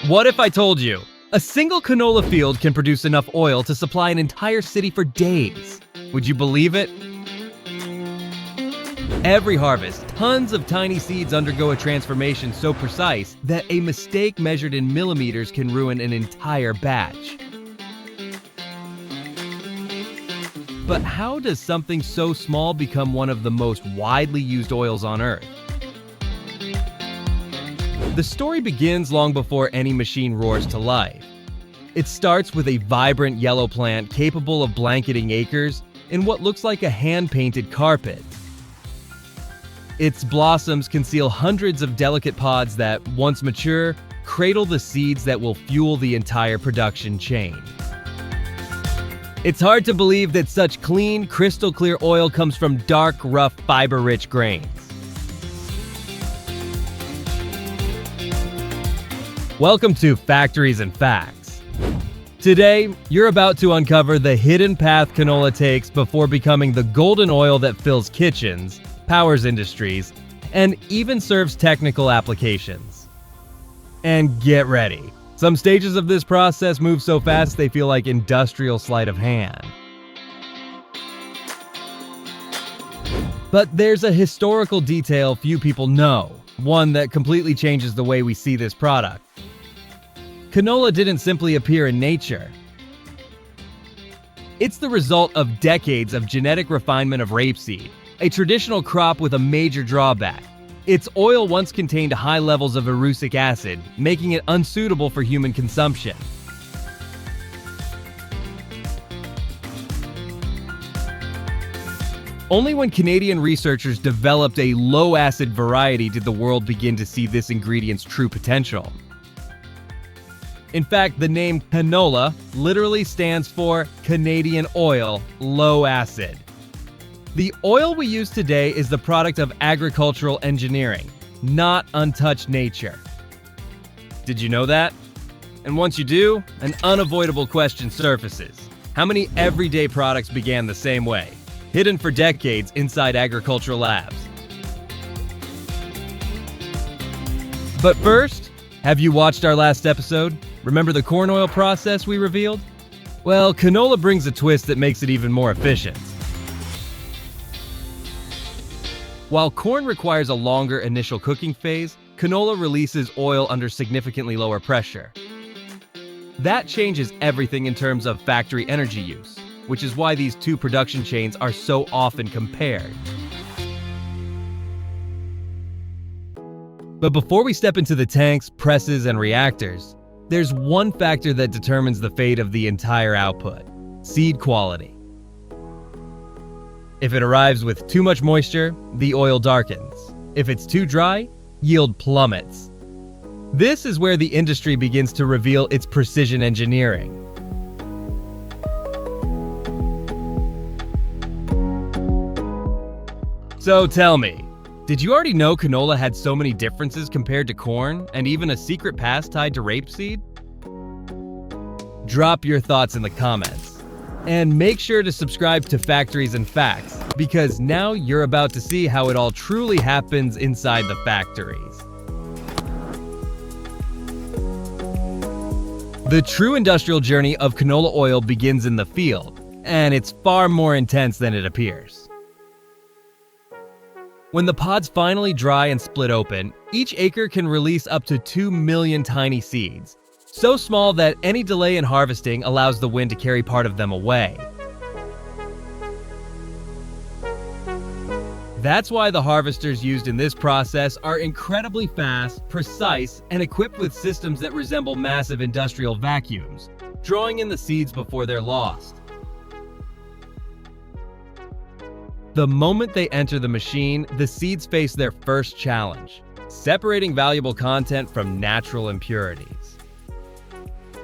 What if I told you a single canola field can produce enough oil to supply an entire city for days? Would you believe it? Every harvest, tons of tiny seeds undergo a transformation so precise that a mistake measured in millimeters can ruin an entire batch. But how does something so small become one of the most widely used oils on Earth? The story begins long before any machine roars to life. It starts with a vibrant yellow plant capable of blanketing acres in what looks like a hand-painted carpet. Its blossoms conceal hundreds of delicate pods that, once mature, cradle the seeds that will fuel the entire production chain. It's hard to believe that such clean, crystal-clear oil comes from dark, rough, fiber-rich grains. Welcome to Factories and Facts. Today, you're about to uncover the hidden path canola takes before becoming the golden oil that fills kitchens, powers industries, and even serves technical applications. And get ready. Some stages of this process move so fast they feel like industrial sleight of hand. But there's a historical detail few people know, one that completely changes the way we see this product. Canola didn't simply appear in nature. It's the result of decades of genetic refinement of rapeseed, a traditional crop with a major drawback. Its oil once contained high levels of erucic acid, making it unsuitable for human consumption. Only when Canadian researchers developed a low-acid variety did the world begin to see this ingredient's true potential. In fact, the name canola literally stands for Canadian oil, low acid. The oil we use today is the product of agricultural engineering, not untouched nature. Did you know that? And once you do, an unavoidable question surfaces. How many everyday products began the same way, hidden for decades inside agricultural labs? But first, have you watched our last episode? Remember the corn oil process we revealed? Well, canola brings a twist that makes it even more efficient. While corn requires a longer initial cooking phase, canola releases oil under significantly lower pressure. That changes everything in terms of factory energy use, which is why these two production chains are so often compared. But before we step into the tanks, presses, and reactors, there's one factor that determines the fate of the entire output: seed quality. If it arrives with too much moisture, the oil darkens. If it's too dry, yield plummets. This is where the industry begins to reveal its precision engineering. So tell me, did you already know canola had so many differences compared to corn, and even a secret past tied to rapeseed? Drop your thoughts in the comments. And make sure to subscribe to Factories and Facts, because now you're about to see how it all truly happens inside the factories. The true industrial journey of canola oil begins in the field, and it's far more intense than it appears. When the pods finally dry and split open, each acre can release up to 2 million tiny seeds, so small that any delay in harvesting allows the wind to carry part of them away. That's why the harvesters used in this process are incredibly fast, precise, and equipped with systems that resemble massive industrial vacuums, drawing in the seeds before they're lost. The moment they enter the machine, the seeds face their first challenge: separating valuable content from natural impurities.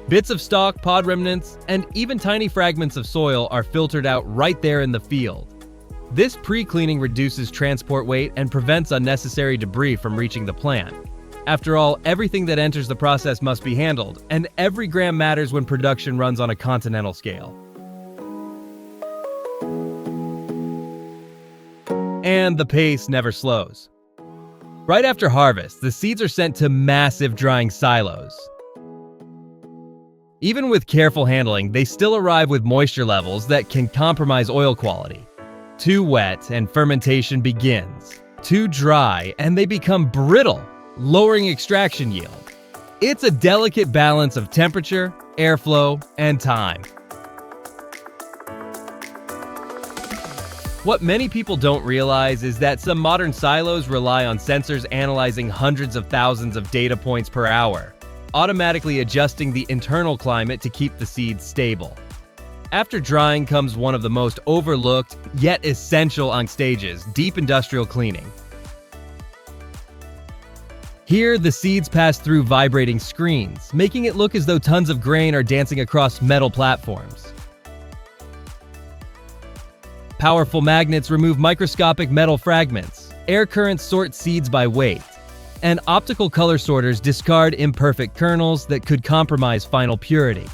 Bits of stalk, pod remnants, and even tiny fragments of soil are filtered out right there in the field. This pre-cleaning reduces transport weight and prevents unnecessary debris from reaching the plant. After all, everything that enters the process must be handled, and every gram matters when production runs on a continental scale. And the pace never slows. Right after harvest, the seeds are sent to massive drying silos. Even with careful handling, they still arrive with moisture levels that can compromise oil quality. Too wet and fermentation begins. Too dry and they become brittle, lowering extraction yield. It's a delicate balance of temperature, airflow, and time. What many people don't realize is that some modern silos rely on sensors analyzing hundreds of thousands of data points per hour, automatically adjusting the internal climate to keep the seeds stable. After drying comes one of the most overlooked, yet essential stages, deep industrial cleaning. Here, the seeds pass through vibrating screens, making it look as though tons of grain are dancing across metal platforms. Powerful magnets remove microscopic metal fragments, air currents sort seeds by weight, and optical color sorters discard imperfect kernels that could compromise final purity.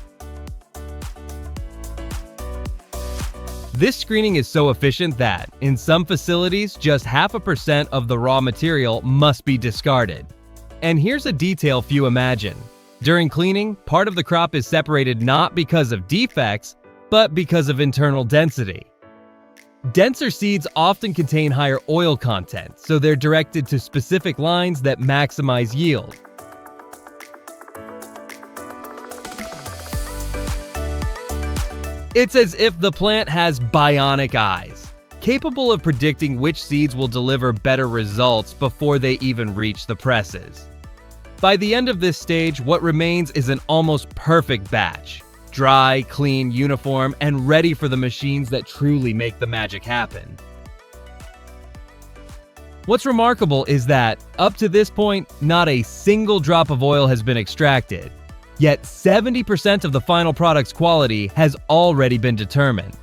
This screening is so efficient that, in some facilities, just 0.5% of the raw material must be discarded. And here's a detail few imagine. During cleaning, part of the crop is separated not because of defects, but because of internal density. Denser seeds often contain higher oil content, so they're directed to specific lines that maximize yield. It's as if the plant has bionic eyes, capable of predicting which seeds will deliver better results before they even reach the presses. By the end of this stage, what remains is an almost perfect batch. Dry, clean, uniform, and ready for the machines that truly make the magic happen. What's remarkable is that, up to this point, not a single drop of oil has been extracted. Yet 70% of the final product's quality has already been determined.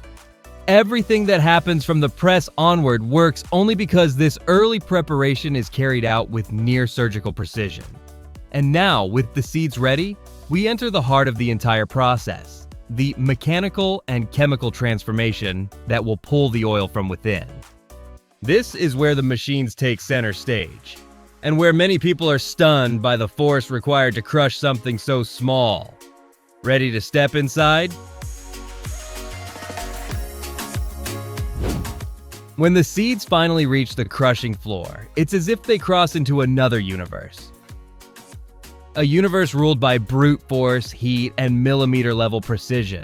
Everything that happens from the press onward works only because this early preparation is carried out with near-surgical precision. And now, with the seeds ready, we enter the heart of the entire process, the mechanical and chemical transformation that will pull the oil from within. This is where the machines take center stage, and where many people are stunned by the force required to crush something so small. Ready to step inside? When the seeds finally reach the crushing floor, it's as if they cross into another universe. A universe ruled by brute force, heat, and millimeter-level precision.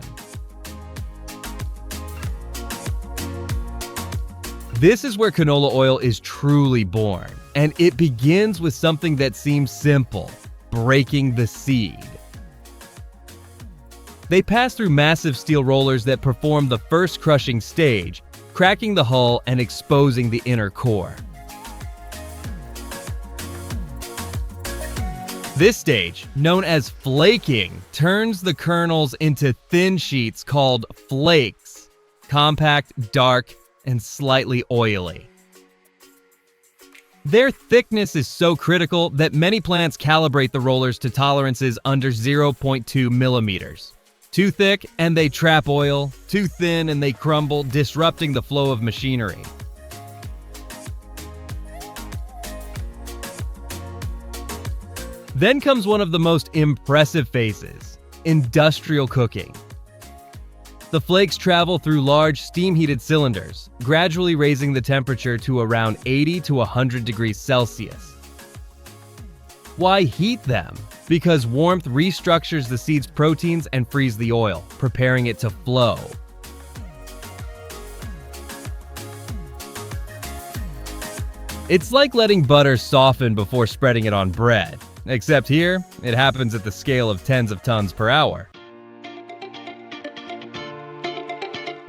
This is where canola oil is truly born, and it begins with something that seems simple: breaking the seed. They pass through massive steel rollers that perform the first crushing stage, cracking the hull and exposing the inner core. This stage, known as flaking, turns the kernels into thin sheets called flakes, compact, dark, and slightly oily. Their thickness is so critical that many plants calibrate the rollers to tolerances under 0.2 millimeters. Too thick and they trap oil, too thin and they crumble, disrupting the flow of machinery. Then comes one of the most impressive phases: industrial cooking. The flakes travel through large steam-heated cylinders, gradually raising the temperature to around 80 to 100 degrees Celsius. Why heat them? Because warmth restructures the seed's proteins and frees the oil, preparing it to flow. It's like letting butter soften before spreading it on bread. Except here, it happens at the scale of tens of tons per hour.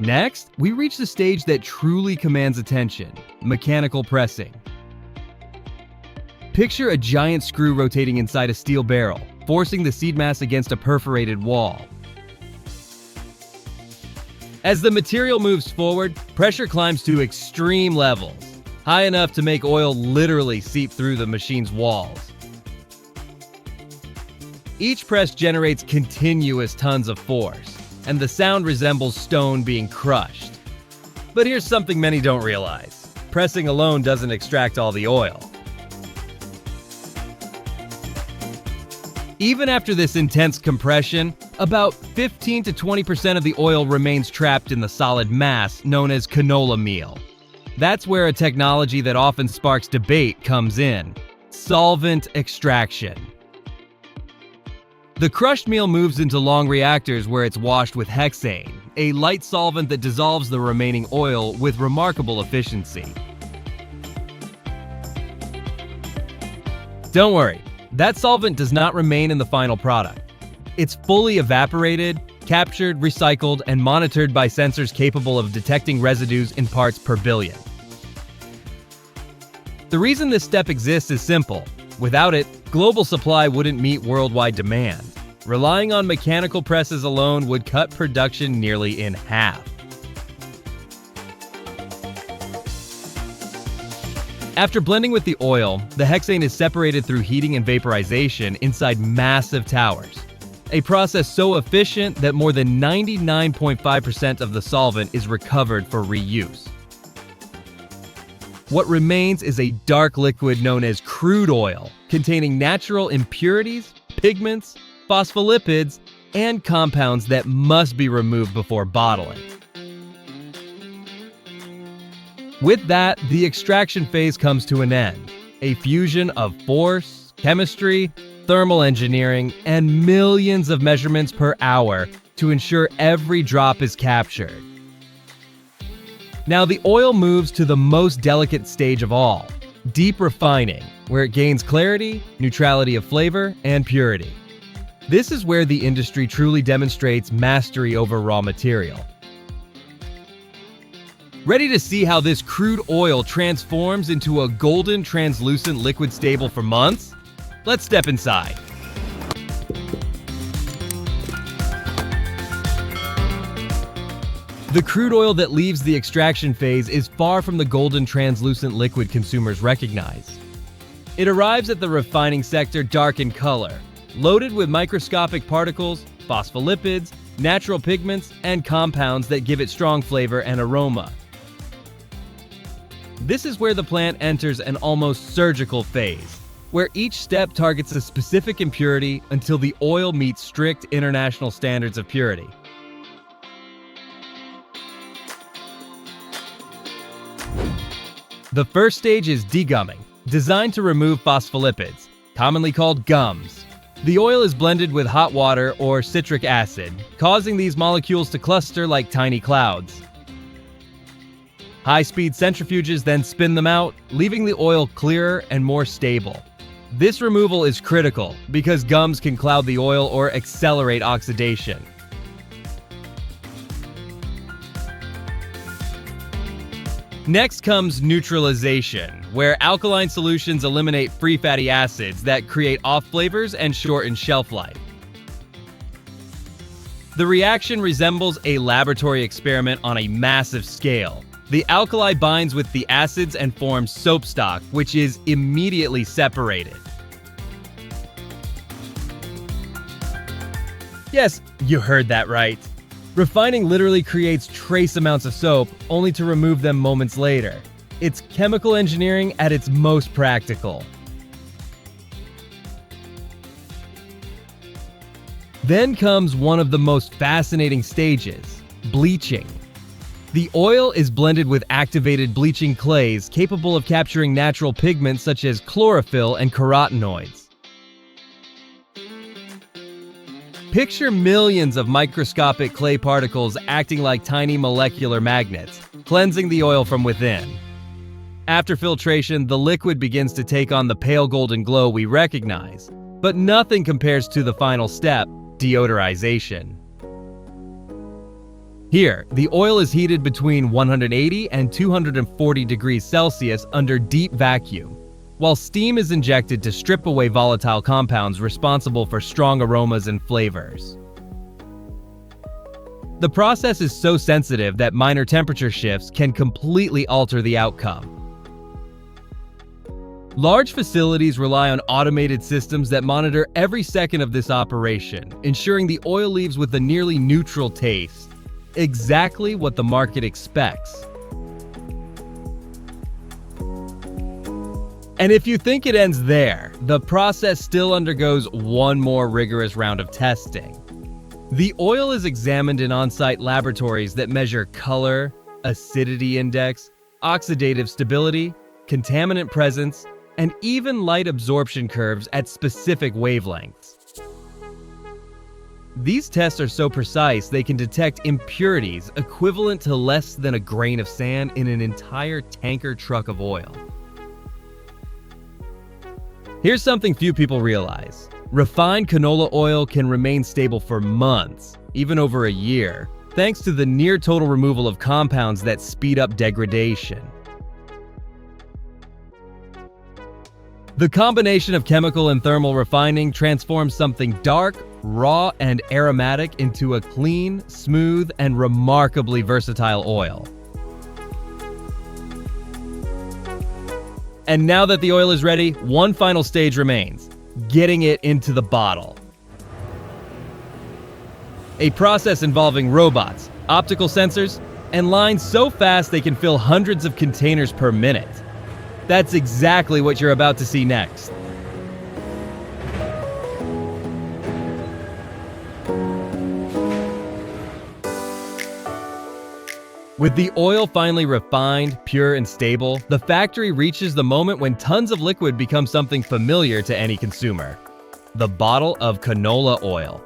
Next, we reach the stage that truly commands attention: mechanical pressing. Picture a giant screw rotating inside a steel barrel, forcing the seed mass against a perforated wall. As the material moves forward, pressure climbs to extreme levels, high enough to make oil literally seep through the machine's walls. Each press generates continuous tons of force, and the sound resembles stone being crushed. But here's something many don't realize: pressing alone doesn't extract all the oil. Even after this intense compression, About 15 to 20% of the oil remains trapped in the solid mass known as canola meal. That's where a technology that often sparks debate comes in: solvent extraction. The crushed meal moves into long reactors where it's washed with hexane, a light solvent that dissolves the remaining oil with remarkable efficiency. Don't worry, that solvent does not remain in the final product. It's fully evaporated, captured, recycled, and monitored by sensors capable of detecting residues in parts per billion. The reason this step exists is simple. Without it, global supply wouldn't meet worldwide demand. Relying on mechanical presses alone would cut production nearly in half. After blending with the oil, the hexane is separated through heating and vaporization inside massive towers. A process so efficient that more than 99.5% of the solvent is recovered for reuse. What remains is a dark liquid known as crude oil, containing natural impurities, pigments, phospholipids, and compounds that must be removed before bottling. With that, the extraction phase comes to an end. A fusion of force, chemistry, thermal engineering, and millions of measurements per hour to ensure every drop is captured. Now the oil moves to the most delicate stage of all, deep refining, where it gains clarity, neutrality of flavor, and purity. This is where the industry truly demonstrates mastery over raw material. Ready to see how this crude oil transforms into a golden, translucent liquid stable for months? Let's step inside. The crude oil that leaves the extraction phase is far from the golden, translucent liquid consumers recognize. It arrives at the refining sector dark in color, loaded with microscopic particles, phospholipids, natural pigments, and compounds that give it strong flavor and aroma. This is where the plant enters an almost surgical phase, where each step targets a specific impurity until the oil meets strict international standards of purity. The first stage is degumming, designed to remove phospholipids, commonly called gums. The oil is blended with hot water or citric acid, causing these molecules to cluster like tiny clouds. High-speed centrifuges then spin them out, leaving the oil clearer and more stable. This removal is critical because gums can cloud the oil or accelerate oxidation. Next comes neutralization, where alkaline solutions eliminate free fatty acids that create off flavors and shorten shelf life. The reaction resembles a laboratory experiment on a massive scale. The alkali binds with the acids and forms soap stock, which is immediately separated. Yes, you heard that right. Refining literally creates trace amounts of soap, only to remove them moments later. It's chemical engineering at its most practical. Then comes one of the most fascinating stages, bleaching. The oil is blended with activated bleaching clays capable of capturing natural pigments such as chlorophyll and carotenoids. Picture millions of microscopic clay particles acting like tiny molecular magnets, cleansing the oil from within. After filtration, the liquid begins to take on the pale golden glow we recognize, but nothing compares to the final step, deodorization. Here, the oil is heated between 180 and 240 degrees Celsius under deep vacuum, while steam is injected to strip away volatile compounds responsible for strong aromas and flavors. The process is so sensitive that minor temperature shifts can completely alter the outcome. Large facilities rely on automated systems that monitor every second of this operation, ensuring the oil leaves with a nearly neutral taste. Exactly what the market expects. And if you think it ends there, the process still undergoes one more rigorous round of testing. The oil is examined in on-site laboratories that measure color, acidity index, oxidative stability, contaminant presence, and even light absorption curves at specific wavelengths. These tests are so precise they can detect impurities equivalent to less than a grain of sand in an entire tanker truck of oil. Here's something few people realize. Refined canola oil can remain stable for months, even over a year, thanks to the near-total removal of compounds that speed up degradation. The combination of chemical and thermal refining transforms something dark, raw, and aromatic into a clean, smooth, and remarkably versatile oil. And now that the oil is ready, one final stage remains: getting it into the bottle. A process involving robots, optical sensors, and lines so fast they can fill hundreds of containers per minute. That's exactly what you're about to see next. With the oil finally refined, pure, and stable, the factory reaches the moment when tons of liquid become something familiar to any consumer: the bottle of canola oil.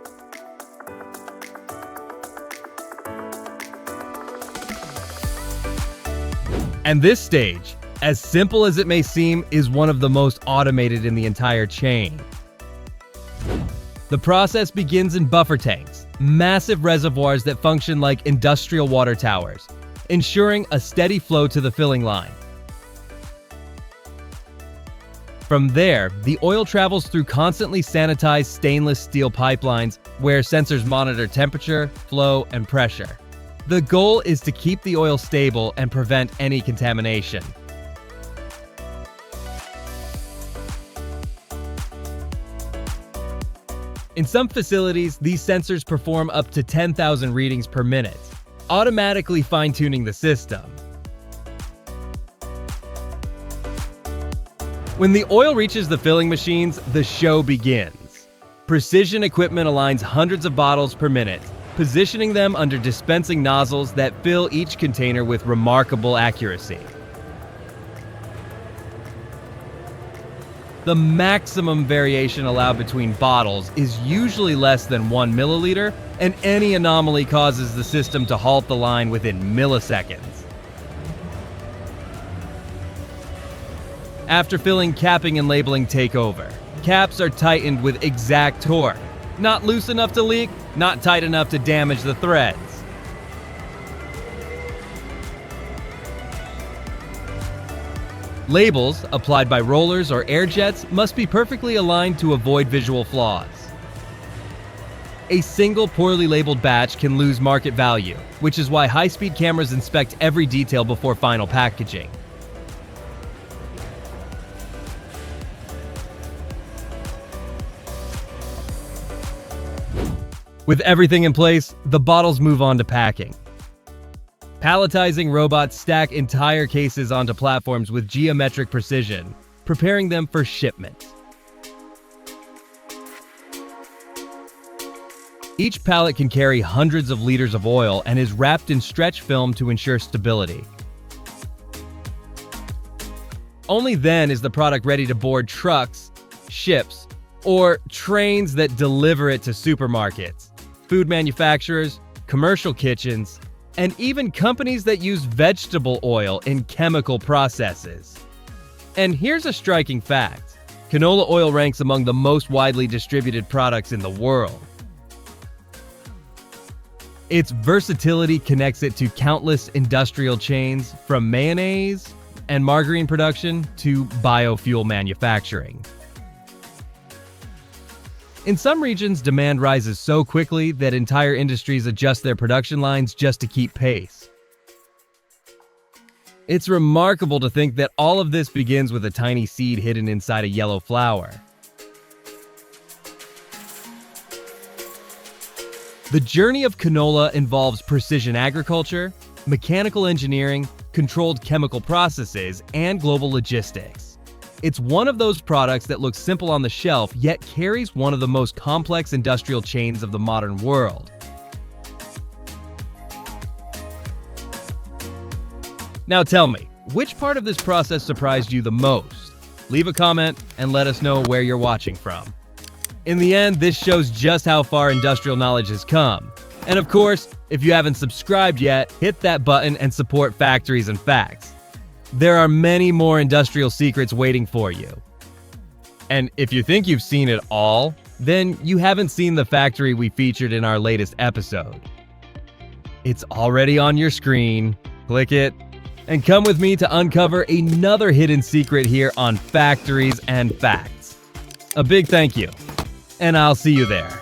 And this stage, as simple as it may seem, is one of the most automated in the entire chain. The process begins in buffer tanks, massive reservoirs that function like industrial water towers, ensuring a steady flow to the filling line. From there, the oil travels through constantly sanitized stainless steel pipelines where sensors monitor temperature, flow, and pressure. The goal is to keep the oil stable and prevent any contamination. In some facilities, these sensors perform up to 10,000 readings per minute, automatically fine-tuning the system. When the oil reaches the filling machines, the show begins. Precision equipment aligns hundreds of bottles per minute, positioning them under dispensing nozzles that fill each container with remarkable accuracy. The maximum variation allowed between bottles is usually less than 1 milliliter, and any anomaly causes the system to halt the line within milliseconds. After filling, capping and labeling take over. Caps are tightened with exact torque. Not loose enough to leak, not tight enough to damage the threads. Labels, applied by rollers or air jets, must be perfectly aligned to avoid visual flaws. A single poorly labeled batch can lose market value, which is why high-speed cameras inspect every detail before final packaging. With everything in place, the bottles move on to packing. Palletizing robots stack entire cases onto platforms with geometric precision, preparing them for shipment. Each pallet can carry hundreds of liters of oil and is wrapped in stretch film to ensure stability. Only then is the product ready to board trucks, ships, or trains that deliver it to supermarkets, food manufacturers, commercial kitchens, and even companies that use vegetable oil in chemical processes. And here's a striking fact: canola oil ranks among the most widely distributed products in the world. Its versatility connects it to countless industrial chains, from mayonnaise and margarine production to biofuel manufacturing. In some regions, demand rises so quickly that entire industries adjust their production lines just to keep pace. It's remarkable to think that all of this begins with a tiny seed hidden inside a yellow flower. The journey of canola involves precision agriculture, mechanical engineering, controlled chemical processes, and global logistics. It's one of those products that looks simple on the shelf, yet carries one of the most complex industrial chains of the modern world. Now tell me, which part of this process surprised you the most? Leave a comment and let us know where you're watching from. In the end, this shows just how far industrial knowledge has come. And of course, if you haven't subscribed yet, hit that button and support Factories and Facts. There are many more industrial secrets waiting for you. And if you think you've seen it all, then you haven't seen the factory we featured in our latest episode. It's already on your screen. Click it and come with me to uncover another hidden secret here on Factories and Facts. A big thank you, and I'll see you there.